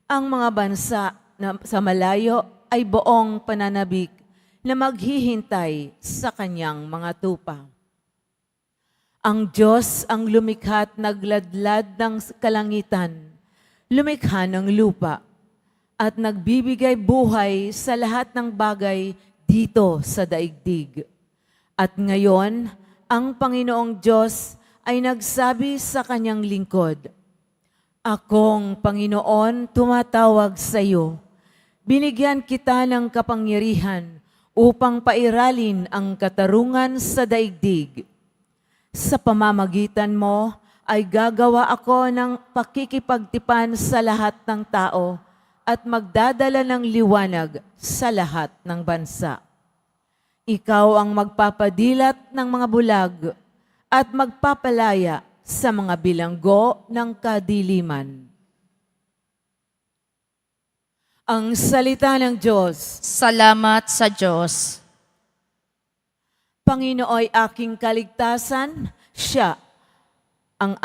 Ang mga bansa na sa malayo ay buong pananabik na maghihintay sa kanyang mga tupa. Ang Diyos ang lumikha't nagladlad ng kalangitan, lumikha ng lupa, at nagbibigay buhay sa lahat ng bagay dito sa daigdig. At ngayon, ang Panginoong Diyos ay nagsabi sa kanyang lingkod, "Akong Panginoon, tumatawag sa iyo. Binigyan kita ng kapangyarihan upang pairalin ang katarungan sa daigdig. Sa pamamagitan mo ay gagawa ako ng pakikipagtipan sa lahat ng tao at magdadala ng liwanag sa lahat ng bansa. Ikaw ang magpapadilat ng mga bulag at magpapalaya sa mga bilanggo ng kadiliman." Ang salita ng Diyos. Salamat sa Diyos. Panginooy aking kaligtasan, siya. Ang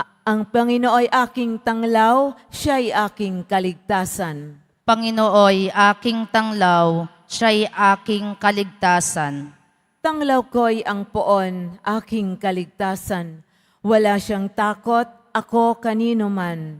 Panginooy aking tanglaw, siya'y aking kaligtasan. Panginooy aking tanglaw, siya'y aking kaligtasan. Tanglaw ko'y ang poon, aking kaligtasan. Wala siyang takot, ako kanino man.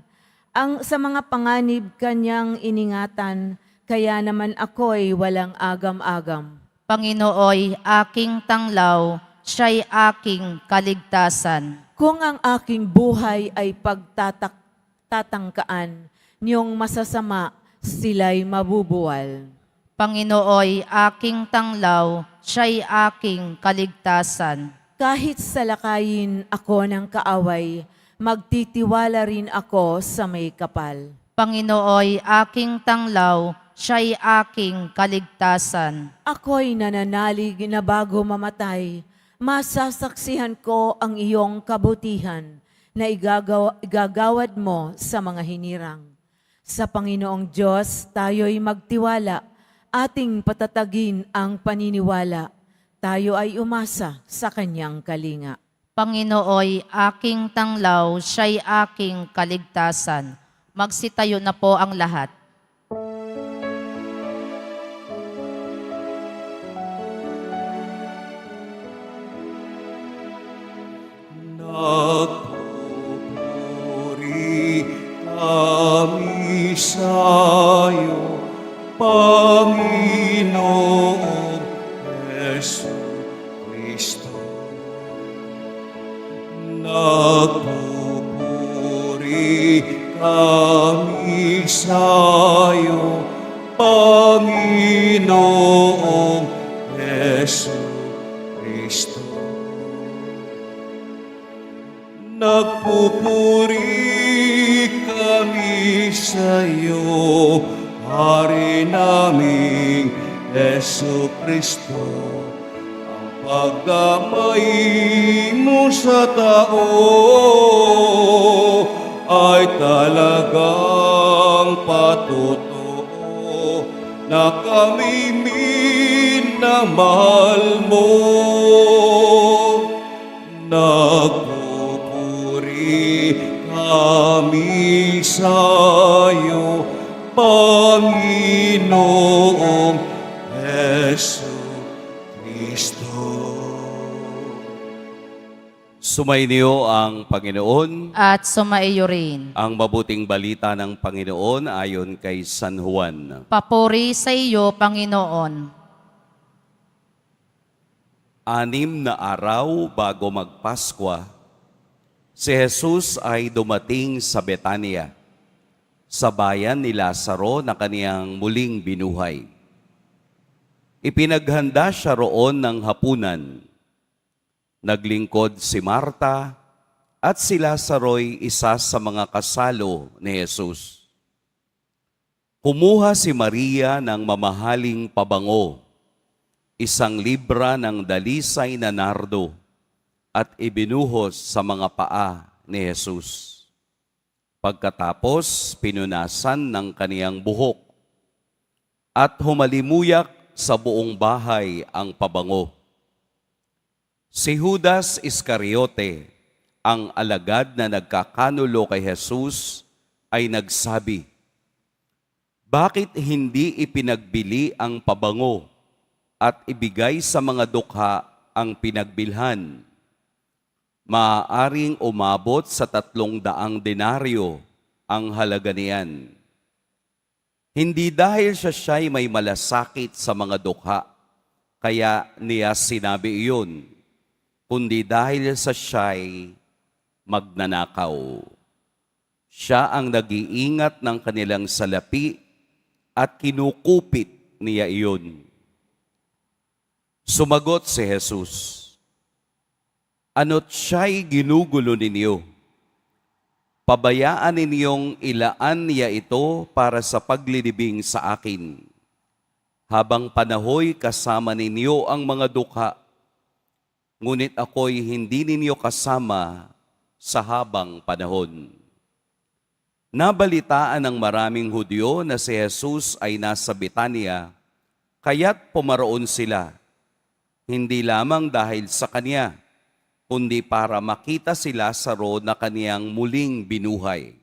Sa mga panganib kanyang iningatan, kaya naman ako'y walang agam-agam. Panginooy aking tanglaw, siya'y aking kaligtasan. Kung ang aking buhay ay pagtatangkaan, niyong masasama, sila'y mabubuwal. Panginooy aking tanglaw, siya'y aking kaligtasan. Kahit salakayin ako ng kaaway, magtitiwala rin ako sa may kapal. Panginooy aking tanglaw, siya'y aking kaligtasan. Ako'y nananalig na bago mamatay, masasaksihan ko ang iyong kabutihan na igagawad mo sa mga hinirang. Sa Panginoong Diyos, tayo'y magtiwala, ating patatagin ang paniniwala. Tayo ay umasa sa kanyang kalinga. Panginooy aking tanglaw, siya'y aking kaligtasan. Magsitayo na po ang lahat. Nagpupuri kami sa'yo, Panginoong Jesucristo. Nagpupuri kami sa'yo, Panginoong Jesucristo. Nagpupuri kami sa iyo, Hari naming Jesucristo. Ang pagdamay mo sa tao ay talagang patotoo na kami minamahal mo. Nagpupuri kami sa'yo, Panginoong Jesucristo. Sumainyo ang Panginoon. At sumaiyo rin. Ang mabuting balita ng Panginoon ayon kay San Juan. Papuri sa iyo, Panginoon. 6 na araw bago magpaskwa, si Jesus ay dumating sa Betania, sa bayan ni Lazaro na kaniyang muling binuhay. Ipinaghanda siya roon ng hapunan. Naglingkod si Marta at si Lazaro'y isa sa mga kasalo ni Jesus. Kumuha si Maria ng mamahaling pabango, 1 libra ng dalisay na nardo, at ibinuhos sa mga paa ni Jesus. Pagkatapos, pinunasan ng kaniyang buhok at humalimuyak sa buong bahay ang pabango. Si Judas Iscariote, ang alagad na nagkakanulo kay Jesus, ay nagsabi, Bakit hindi ipinagbili ang pabango at ibigay sa mga dukha ang pinagbilhan? Maaaring umabot sa 300 denaryo ang halaga niyan. Hindi dahil siya'y may malasakit sa mga dukha, kaya niya sinabi iyon, kundi dahil sa siya'y magnanakaw. Siya ang nag-iingat ng kanilang salapi at kinukupit niya iyon. Sumagot si Jesus, ano't siya'y ginugulo ninyo? Pabayaan ninyong ilaan niya ito para sa paglilibing sa akin. Habang panahoy kasama ninyo ang mga dukha, ngunit ako'y hindi ninyo kasama sa habang panahon. Nabalitaan ng maraming Hudyo na si Jesus ay nasa Betania, kaya't pumaroon sila, hindi lamang dahil sa kanya, kundi para makita si Lazaro na kaniyang muling binuhay.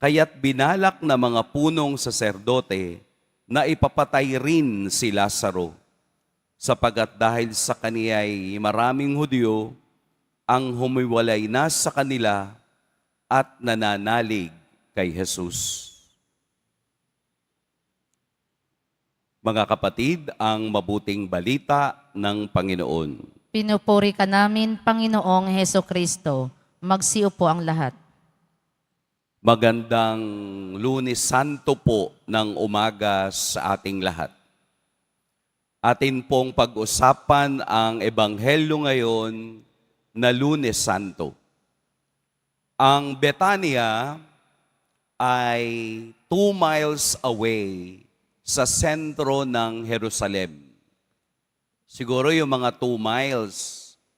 Kaya't binalak na mga punong saserdote na ipapatay rin si Lazaro, sapagat dahil sa kaniya'y maraming Hudyo ang humiwalay na sa kanila at nananalig kay Jesus. Mga kapatid, ang mabuting balita ng Panginoon. Pinupuri ka namin, Panginoong Heso Kristo. Magsiupo ang lahat. Magandang Lunes Santo po ng umaga sa ating lahat. Atin pong pag-usapan ang Ebanghelyo ngayon na Lunes Santo. Ang Betania ay 2 miles away sa sentro ng Jerusalem. Siguro yung mga 2 miles,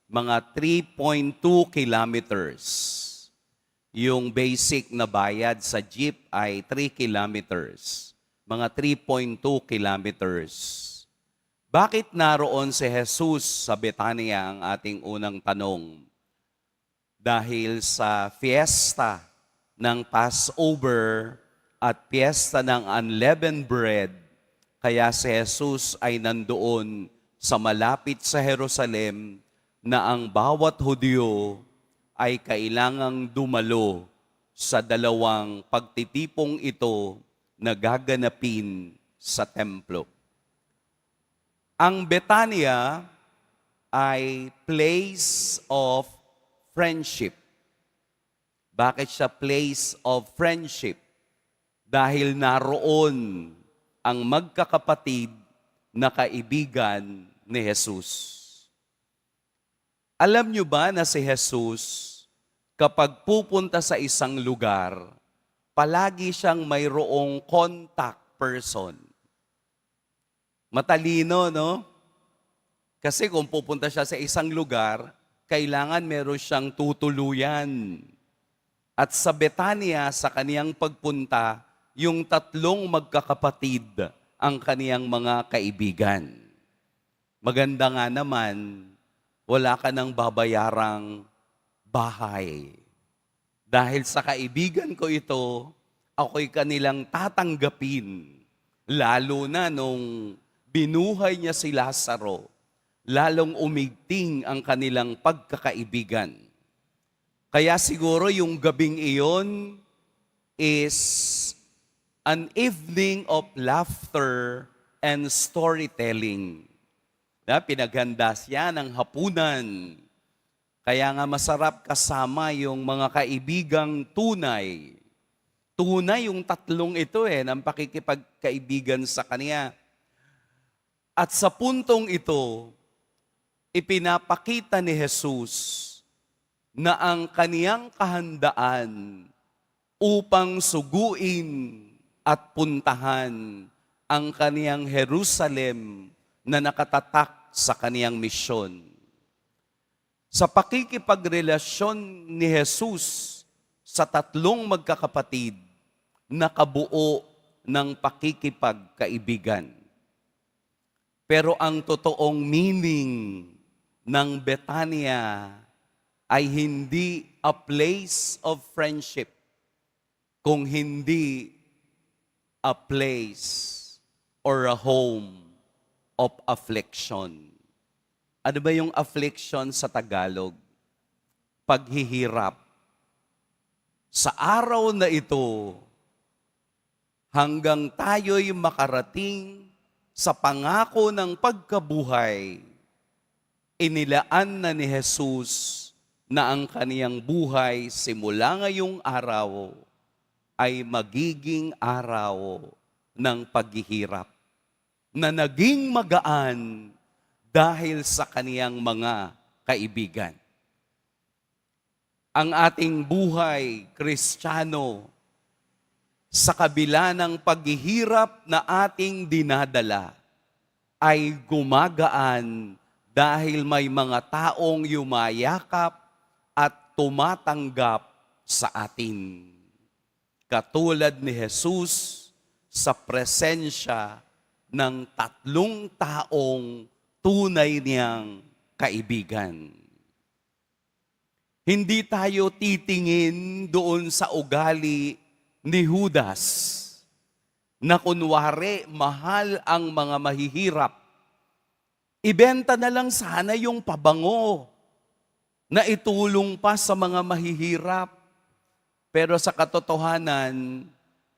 mga 3.2 kilometers. Yung basic na bayad sa jeep ay 3 kilometers. Mga 3.2 kilometers. Bakit naroon si Jesus sa Betania ang ating unang tanong? Dahil sa fiesta ng Passover at fiesta ng unleavened bread, kaya si Jesus ay nandoon sa malapit sa Jerusalem na ang bawat Hudyo ay kailangang dumalo sa dalawang pagtitipong ito na gaganapin sa templo. Ang Betania ay place of friendship. Bakit siya place of friendship? Dahil naroon ang magkakapatid na kaibigan ni Jesus. Alam niyo ba na si Jesus, kapag pupunta sa isang lugar, palagi siyang mayroong contact person. Matalino, no? Kasi kung pupunta siya sa isang lugar, kailangan meron siyang tutuluyan. At sa Betania, sa kaniyang pagpunta, yung 3 magkakapatid ang kaniyang mga kaibigan. Maganda nga naman, wala ka nang babayarang bahay. Dahil sa kaibigan ko ito, ako'y kanilang tatanggapin. Lalo na nung binuhay niya si Lazaro, lalong umigting ang kanilang pagkakaibigan. Kaya siguro yung gabing iyon is an evening of laughter and storytelling. Pinaghanda siya ng hapunan. Kaya nga masarap kasama yung mga kaibigang tunay. Tunay yung 3 ito ng pakikipagkaibigan sa kanya. At sa puntong ito, ipinapakita ni Jesus na ang kaniyang kahandaan upang suguin at puntahan ang kaniyang Jerusalem na nakatatak sa kaniyang misyon. Sa pakikipagrelasyon ni Jesus sa 3 magkakapatid, nakabuo ng pakikipagkaibigan. Pero ang totoong meaning ng Betania ay hindi a place of friendship, kung hindi a place or a home of affliction. Ano ba yung affliction sa Tagalog? Paghihirap. Sa araw na ito, hanggang tayo'y makarating sa pangako ng pagkabuhay, inilaan na ni Jesus na ang kaniyang buhay simula ngayong araw ay magiging araw ng paghihirap na naging magaan dahil sa kaniyang mga kaibigan. Ang ating buhay, Kristiyano, sa kabila ng paghihirap na ating dinadala, ay gumagaan dahil may mga taong yumayakap at tumatanggap sa atin. Katulad ni Jesus sa presensya ng 3 taong tunay niyang kaibigan. Hindi tayo titingin doon sa ugali ni Judas na kunwari mahal ang mga mahihirap. Ibenta na lang sana yung pabango na itulong pa sa mga mahihirap. Pero sa katotohanan,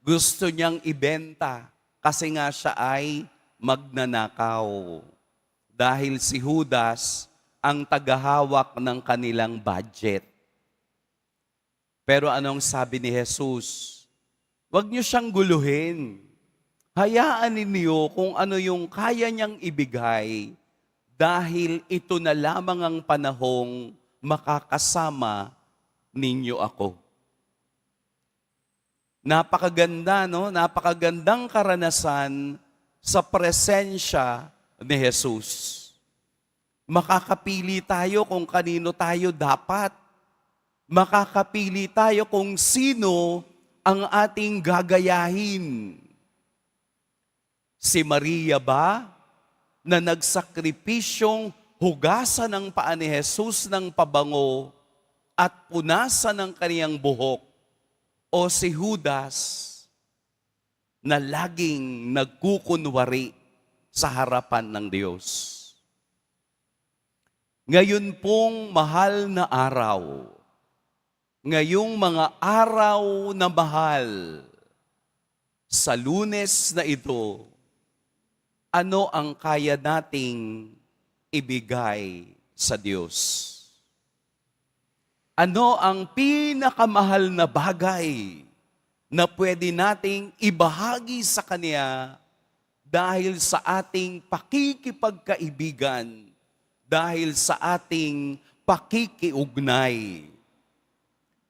gusto niyang ibenta kasi nga siya ay magnanakaw. Dahil si Judas ang tagahawak ng kanilang budget. Pero anong sabi ni Jesus? Huwag niyo siyang guluhin. Hayaan ninyo kung ano yung kaya niyang ibigay dahil ito na lamang ang panahong makakasama ninyo ako. Napakaganda, no? Napakagandang karanasan sa presensya ni Jesus. Makakapili tayo kung kanino tayo dapat. Makakapili tayo kung sino ang ating gagayahin. Si Maria ba na nagsakripisyong hugasan ng paa ni Jesus ng pabango at punasan ng kaniyang buhok? O si Judas na laging nagkukunwari sa harapan ng Diyos? Ngayon pong mahal na araw, ngayong mga araw na mahal, sa Lunes na ito, ano ang kaya nating ibigay sa Diyos? Ano ang pinakamahal na bagay na pwede nating ibahagi sa Kanya dahil sa ating pakikipagkaibigan, dahil sa ating pakikiugnay?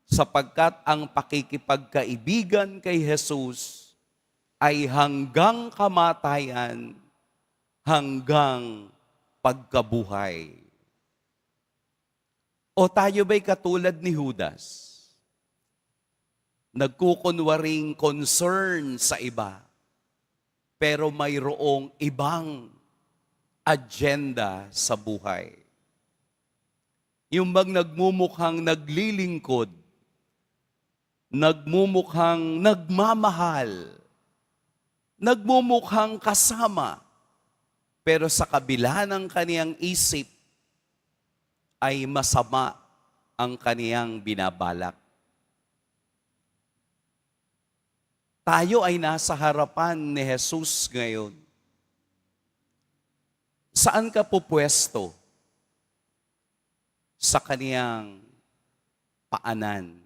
Sapagkat ang pakikipagkaibigan kay Jesus ay hanggang kamatayan, hanggang pagkabuhay. O tayo ba'y katulad ni Judas? Nagkukunwaring concern sa iba, pero mayroong ibang agenda sa buhay. Yung bang nagmumukhang naglilingkod, nagmumukhang nagmamahal, nagmumukhang kasama, pero sa kabila ng kaniyang isip, ay masama ang kaniyang binabalak. Tayo ay nasa harapan ni Jesus ngayon. Saan ka pupwesto? Sa kaniyang paanan.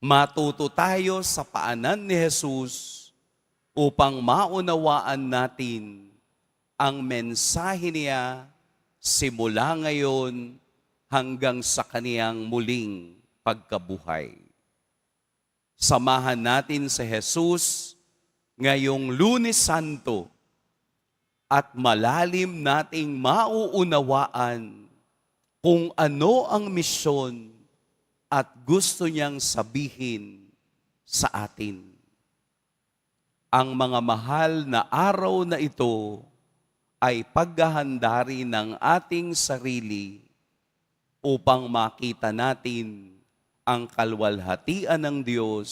Matuto tayo sa paanan ni Jesus upang maunawaan natin ang mensahe niya simula ngayon hanggang sa kaniyang muling pagkabuhay. Samahan natin si Jesus ngayong Lunes Santo at malalim nating mauunawaan kung ano ang misyon at gusto niyang sabihin sa atin. Ang mga mahal na araw na ito ay paghahanda rin ng ating sarili upang makita natin ang kalwalhatian ng Diyos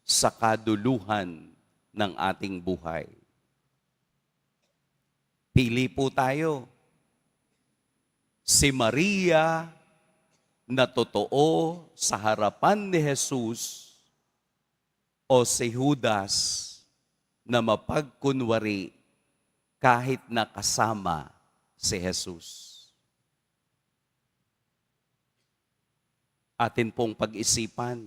sa kaduluhan ng ating buhay. Pili po tayo. Si Maria na totoo sa harapan ni Jesus o si Judas na mapagkunwari kahit nakasama si Jesus. Atin pong pag-isipan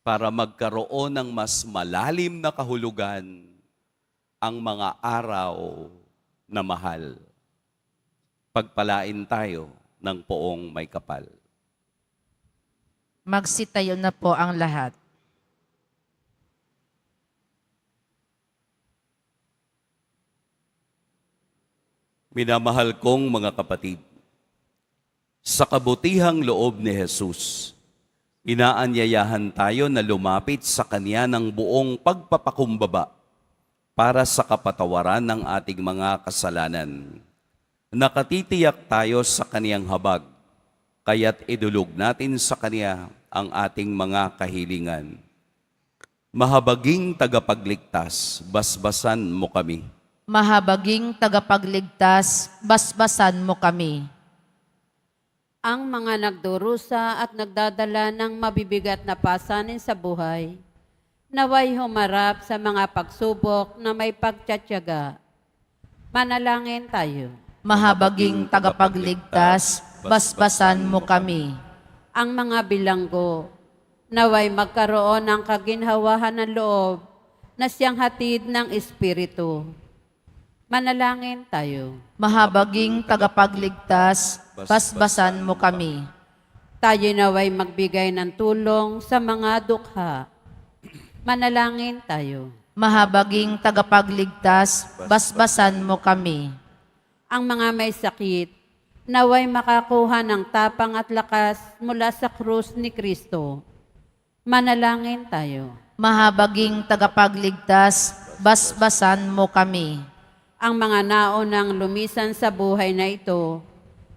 para magkaroon ng mas malalim na kahulugan ang mga araw na mahal. Pagpalain tayo ng poong may kapal. Magsitayo na po ang lahat. Minamahal kong mga kapatid, sa kabutihang loob ni Jesus, inaanyayahan tayo na lumapit sa Kanya ng buong pagpapakumbaba para sa kapatawaran ng ating mga kasalanan. Nakatitiyak tayo sa Kaniyang habag, kaya't idulog natin sa Kanya ang ating mga kahilingan. Mahabaging tagapagligtas, basbasan mo kami. Mahabaging tagapagligtas, basbasan mo kami. Ang mga nagdurusa at nagdadala ng mabibigat na pasanin sa buhay, naway humarap sa mga pagsubok na may pagtsatsaga. Manalangin tayo. Mahabaging tagapagligtas, basbasan mo kami. Ang mga bilanggo, naway magkaroon ng kaginhawahan ng loob na siyang hatid ng Espiritu. Manalangin tayo. Mahabaging tagapagligtas, basbasan mo kami. Tayo naway magbigay ng tulong sa mga dukha. Manalangin tayo. Mahabaging tagapagligtas, basbasan mo kami. Ang mga may sakit, naway makakuha ng tapang at lakas mula sa krus ni Kristo. Manalangin tayo. Mahabaging tagapagligtas, basbasan mo kami. Ang mga naunang lumisan sa buhay na ito,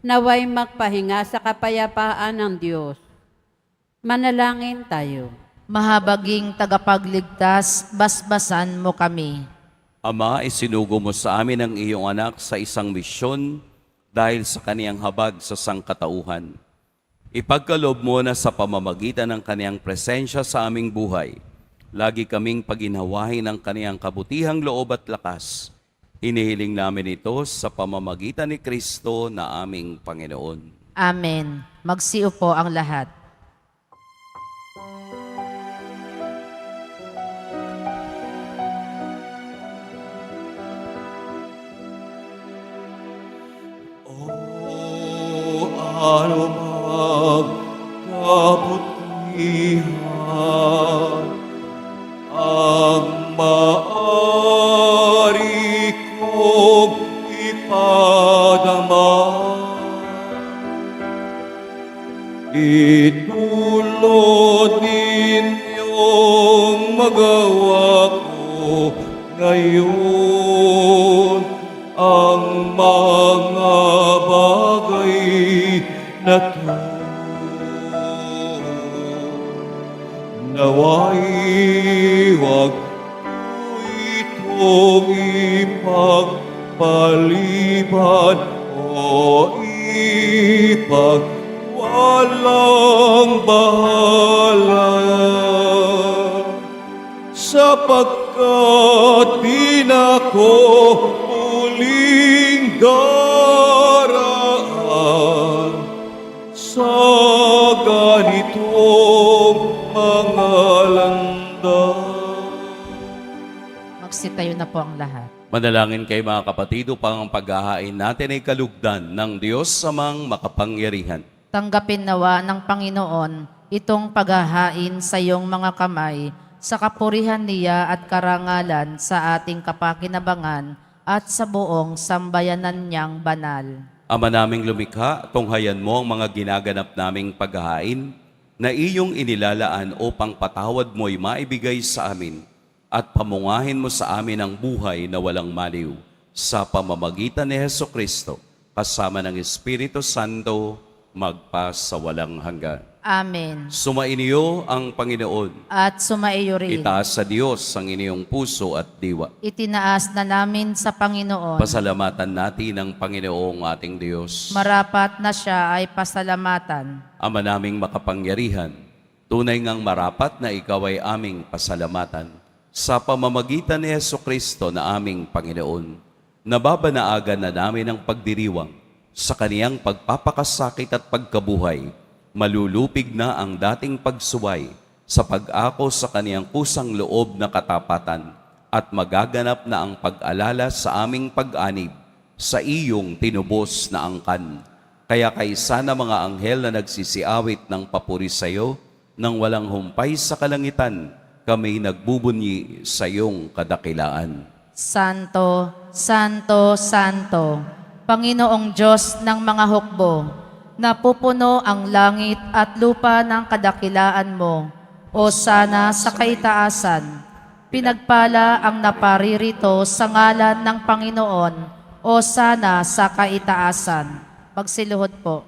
naway magpahinga sa kapayapaan ng Diyos. Manalangin tayo. Mahabaging tagapagligtas, basbasan mo kami. Ama, isinugo mo sa amin ang iyong anak sa isang misyon dahil sa kaniyang habag sa sangkatauhan. Ipagkaloob mo na sa pamamagitan ng kaniyang presensya sa aming buhay, lagi kaming paginhawahin ng kaniyang kabutihang loob at lakas. Hinihiling namin ito sa pamamagitan ni Kristo na aming Panginoon. Amen. Magsiupo ang lahat. Ano magkabutihan ang maaari kong ipadama. Itulod ninyong magawa ko ngayon ang mga bagay na to. Naway wag ko itong ipagpaliban o ipagwalang bahala, sapagkat di na ko muling daraan sa ganitong mga landas. Magsitayo na po ang lahat. Manalangin kayo mga kapatid upang ang paghahain natin ay kalugdan ng Diyos amang makapangyarihan. Tanggapin nawa ng Panginoon itong paghahain sa iyong mga kamay sa kapurihan niya at karangalan sa ating kapakinabangan at sa buong sambayanan niyang banal. Ama naming lumikha, tunghayan mo ang mga ginaganap naming paghahain na iyong inilalaan upang patawad mo'y maibigay sa amin at pamungahin mo sa amin ang buhay na walang maliw sa pamamagitan ni Hesukristo kasama ng Espiritu Santo magpas sa walang hanggan. Amen. Sumainiyo ang Panginoon. At sumaiyo rin. Itaas sa Diyos ang inyong puso at diwa. Itinaas na namin sa Panginoon. Pasalamatan natin ang Panginoong ating Diyos. Marapat na siya ay pasalamatan. Ama naming makapangyarihan, tunay ngang marapat na ikaw ay aming pasalamatan sa pamamagitan ni Jesucristo na aming Panginoon. Nababanaagan na namin ang pagdiriwang sa kaniyang pagpapakasakit at pagkabuhay. Malulupig na ang dating pagsuway sa pag-ako sa kaniyang kusang loob na katapatan at magaganap na ang pag-alala sa aming pag-anib sa iyong tinubos na angkan. Kaya kaysa na mga anghel na nagsisiawit ng papuri sa iyo, nang walang humpay sa kalangitan, kami nagbubunyi sa iyong kadakilaan. Santo, Santo, Santo, Panginoong Diyos ng mga hukbo, napupuno ang langit at lupa ng kadakilaan mo, o sana sa kaitaasan. Pinagpala ang naparirito sa ngalan ng Panginoon, o sana sa kaitaasan. Pagsiluhod po.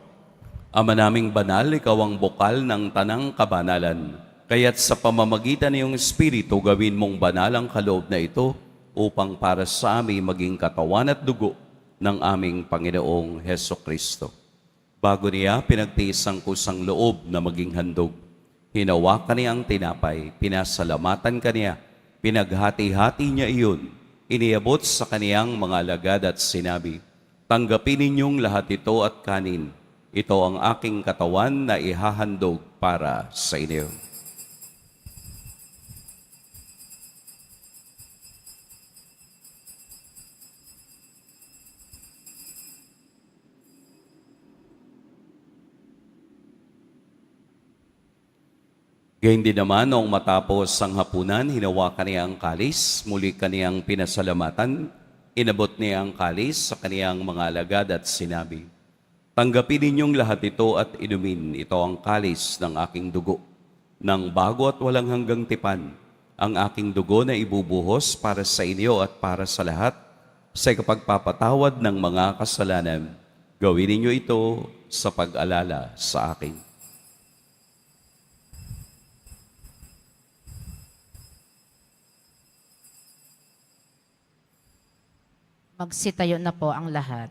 Ama naming banal, ikaw ang bukal ng tanang kabanalan. Kaya't sa pamamagitan ng iyong Espiritu, gawin mong banal ang kaloob na ito upang para sa amin maging katawan at dugo ng aming Panginoong Hesukristo. Bago niya pinagtiis ang kusang loob na maging handog, hinawakan niya ang tinapay, pinasalamatan kaniya, pinaghati-hati niya iyon, iniabot sa kaniyang mga alagad at sinabi, "Tanggapin ninyong lahat ito at kanin. Ito ang aking katawan na ihahandog para sa inyo." Gayun din naman, noong matapos ang hapunan, hinawakan niya ang kalis, muli kaniyang pinasalamatan, inabot niya ang kalis sa kaniyang mga alagad at sinabi, "Tanggapin ninyong lahat ito at inumin. Ito ang kalis ng aking dugo, ng bago at walang hanggang tipan, ang aking dugo na ibubuhos para sa inyo at para sa lahat, sa ikapagpapatawad ng mga kasalanan. Gawin ninyo ito sa pag-alala sa akin." Magsitayo na po ang lahat.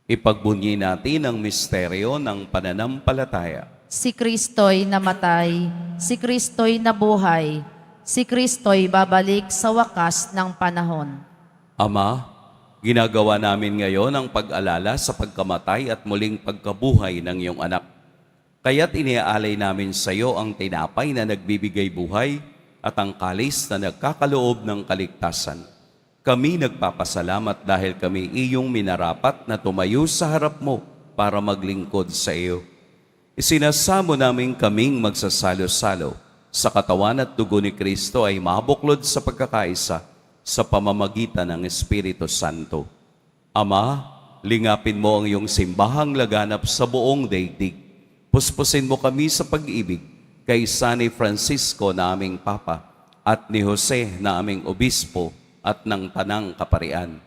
Ipagbunyi natin ang misteryo ng pananampalataya. Si Kristo'y namatay, si Kristo'y nabuhay, si Kristo'y babalik sa wakas ng panahon. Ama, ginagawa namin ngayon ang pag-alala sa pagkamatay at muling pagkabuhay ng iyong anak. Kaya't iniaalay namin sa iyo ang tinapay na nagbibigay buhay at ang kalis na nagkakaloob ng kaligtasan. Kami nagpapasalamat dahil kami iyong minarapat na tumayo sa harap mo para maglingkod sa iyo. Isinasamo namin kaming magsasalo-salo sa katawan at dugo ni Kristo ay mabuklod sa pagkakaisa sa pamamagitan ng Espiritu Santo. Ama, lingapin mo ang iyong simbahang laganap sa buong daigdig. Puspusin mo kami sa pag-ibig kaysa ni Francisco na aming Papa at ni Jose na aming Obispo at ng Tanang Kaparian.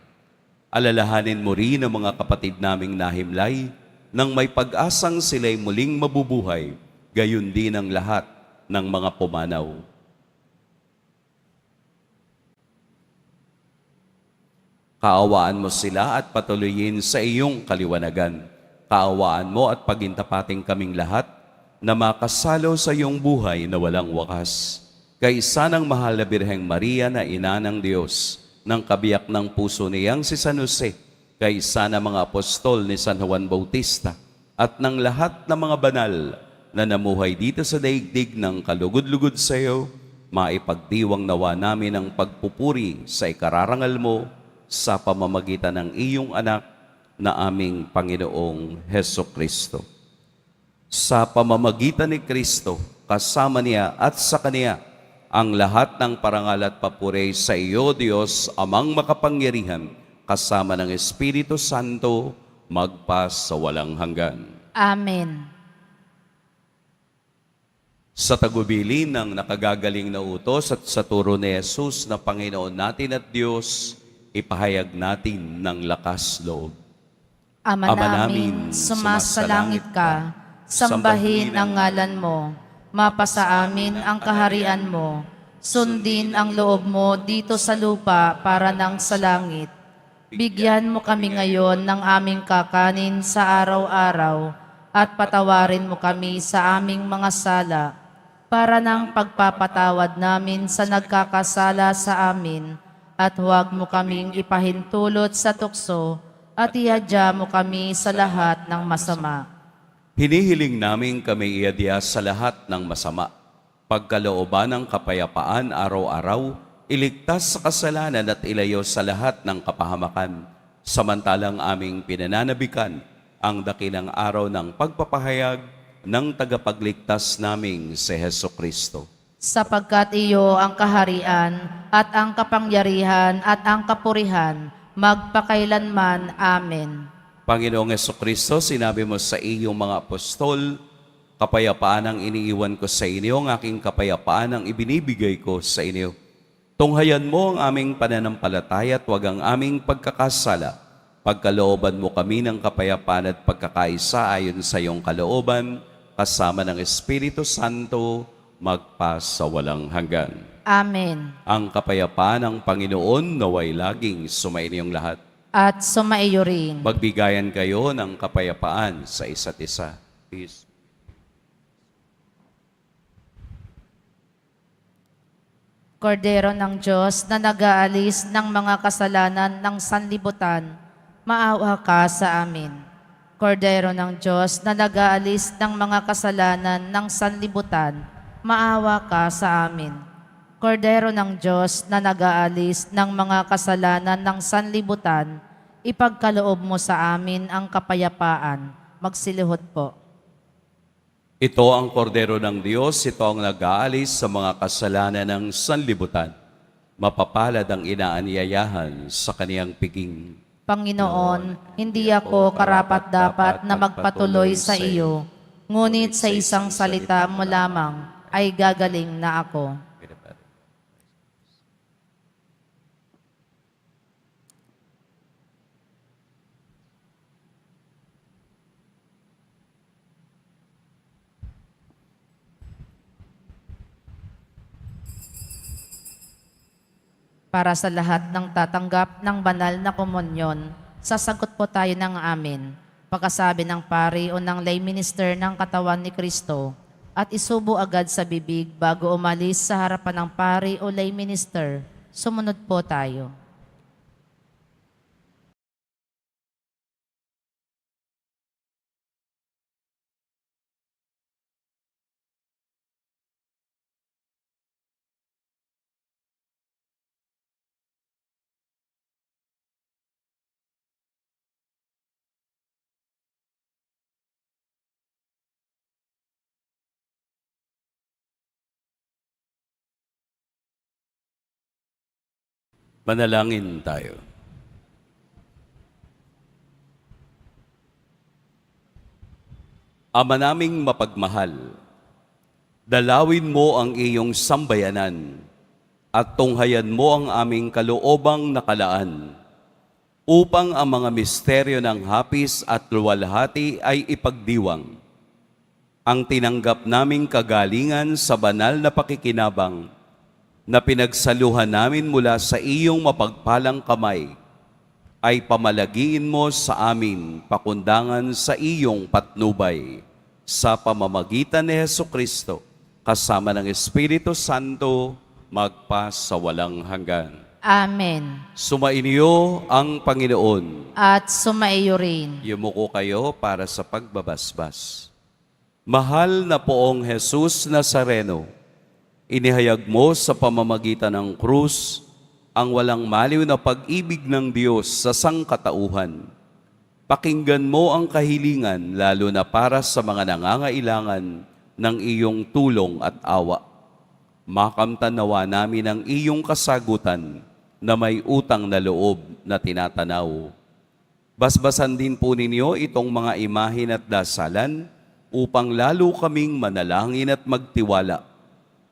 Alalahanin mo rin ang mga kapatid naming nahimlay nang may pag-asang sila'y muling mabubuhay, gayon din ang lahat ng mga pumanaw. Kaawaan mo sila at patuloyin sa iyong kaliwanagan. Kaawaan mo at pagintapating kaming lahat na makasalo sa iyong buhay na walang wakas. Kaisa ng mahal na Birheng Maria na ina ng Diyos, ng kabiyak ng puso niyang si San Jose, kaisa ng mga apostol ni San Juan Bautista, at ng lahat ng mga banal na namuhay dito sa daigdig ng kalugod-lugod sa iyo, maipagdiwang nawa namin ang pagpupuri sa ikararangal mo sa pamamagitan ng iyong anak na aming Panginoong Hesukristo. Sa pamamagitan ni Kristo, kasama niya at sa Kaniya, ang lahat ng parangal at papuri sa iyo, Diyos, Amang makapangyarihan, kasama ng Espiritu Santo, magpa sa walang hanggan. Amen. Sa tagubilin ng nakagagaling na utos at sa turo ni Jesus na Panginoon natin at Diyos, ipahayag natin ng lakas loob. Ama namin, sumasalangit ka, Sambahin ang ngalan mo, mapasa amin ang kaharian mo, sundin ang loob mo dito sa lupa para nang sa langit. Bigyan mo kami ngayon ng aming kakanin sa araw-araw at patawarin mo kami sa aming mga sala para nang pagpapatawad namin sa nagkakasala sa amin at huwag mo kaming ipahintulot sa tukso at ihadya mo kami sa lahat ng masama. Hinihiling namin kami iadya sa lahat ng masama. Pagkalooban ng kapayapaan araw-araw, iligtas sa kasalanan at ilayo sa lahat ng kapahamakan. Samantalang aming pinananabikan ang dakilang araw ng pagpapahayag ng tagapagligtas naming si Hesukristo. Sapagkat iyo ang kaharian at ang kapangyarihan at ang kapurihan magpakailanman. Amen. Panginoong Hesukristo, sinabi mo sa iyong mga apostol, kapayapaan ang iniiwan ko sa inyo, ang aking kapayapaan ang ibinibigay ko sa inyo. Tunghayan mo ang aming pananampalataya at huwag ang aming pagkakasala. Pagkalooban mo kami ng kapayapaan at pagkakaisa ayon sa iyong kalooban, kasama ng Espiritu Santo, magpa sa walang hanggan. Amen. Ang kapayapaan ng Panginoon naway laging sumainyong lahat. At sumaiyo rin. Magbigayan kayo ng kapayapaan sa isa't isa. Peace. Kordero ng Diyos na nag-aalis ng mga kasalanan ng sanlibutan, maawa ka sa amin. Kordero ng Diyos na nag-aalis ng mga kasalanan ng sanlibutan, maawa ka sa amin. Kordero ng Diyos na nag-aalis ng mga kasalanan ng sanlibutan, ipagkaloob mo sa amin ang kapayapaan. Magsilihod po. Ito ang kordero ng Diyos, ito ang nag-aalis sa mga kasalanan ng sanlibutan. Mapapalad ang inaanyayahan sa kaniyang piging. Panginoon, hindi ako karapat-dapat na magpatuloy sa iyo, ngunit sa isang salita mo lamang ay gagaling na ako. Para sa lahat ng tatanggap ng banal na komunyon, sasagot po tayo ng amin. Pagkasabi ng pari o ng lay minister ng katawan ni Kristo at isubo agad sa bibig bago umalis sa harapan ng pari o lay minister. Sumunod po tayo. Manalangin tayo. Ama naming mapagmahal, dalawin mo ang iyong sambayanan at tunghayan mo ang aming kaloobang nakalaan upang ang mga misteryo ng hapis at luwalhati ay ipagdiwang. Ang tinanggap naming kagalingan sa banal na pakikinabang na pinagsaluhan namin mula sa iyong mapagpalang kamay, ay pamalagiin mo sa amin pakundangan sa iyong patnubay, sa pamamagitan ni Hesukristo, kasama ng Espiritu Santo, magpa sa walang hanggan. Amen. Sumainyo ang Panginoon. At sumaiyo rin. Yumuko kayo para sa pagbabasbas. Mahal na poong Jesus Nazareno, inihayag mo sa pamamagitan ng krus ang walang maliw na pag-ibig ng Diyos sa sangkatauhan. Pakinggan mo ang kahilingan lalo na para sa mga nangangailangan ng iyong tulong at awa. Makamtan nawa namin ang iyong kasagutan na may utang na loob na tinatanaw. Basbasan din po ninyo itong mga imahin at dasalan upang lalo kaming manalangin at magtiwala.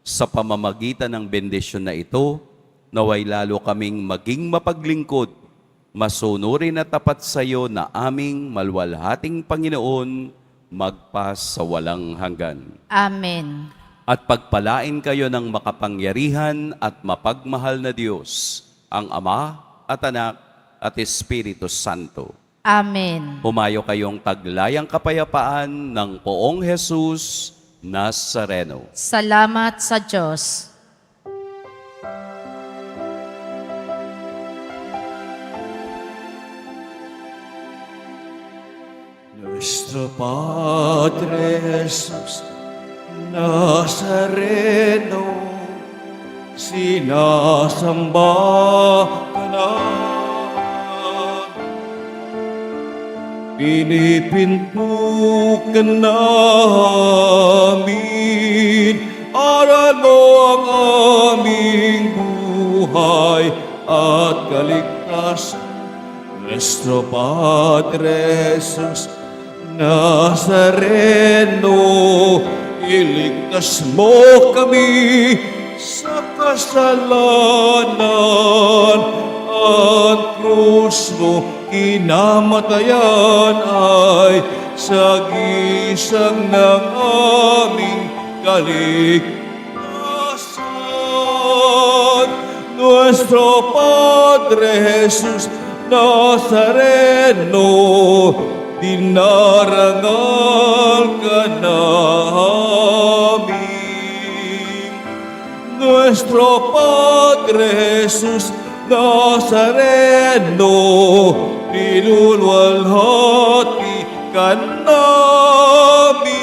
Sa pamamagitan ng bendisyon na ito, naway lalo kaming maging mapaglingkod, masunurin at tapat sa iyo na aming malwalhating Panginoon, magpas sa walang hanggan. Amen. At pagpalain kayo ng makapangyarihan at mapagmahal na Diyos, ang Ama at Anak at Espiritu Santo. Amen. Humayo kayong taglayang kapayapaan ng Poong Jesus Nazareno. Salamat sa Diyos. Nuestro Padre Jesús Nazareno, sinasamba ka namin. Pinipinto ka namin, aral mo ang aming buhay at kaligtasan. Nuestro Padre Jesus Nazareno, iligtas mo kami sa kasalanan. Ang krus mo kinamatayan ay sagisang ng aming kaligtasan. Nuestro Padre Jesus Nazareno, dinarangal ka namin. Nuestro Padre Jesus Nazareno, pinulwalhati ka namin.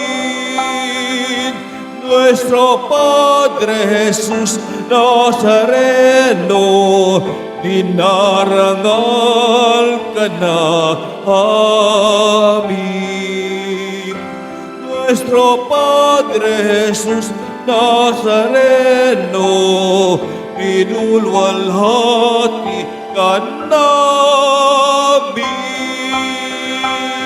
Nuestro Padre Jesus Nazareno, dinarangal ka namin. Nuestro Padre Jesus Nazareno, pinulwalhati ka namin.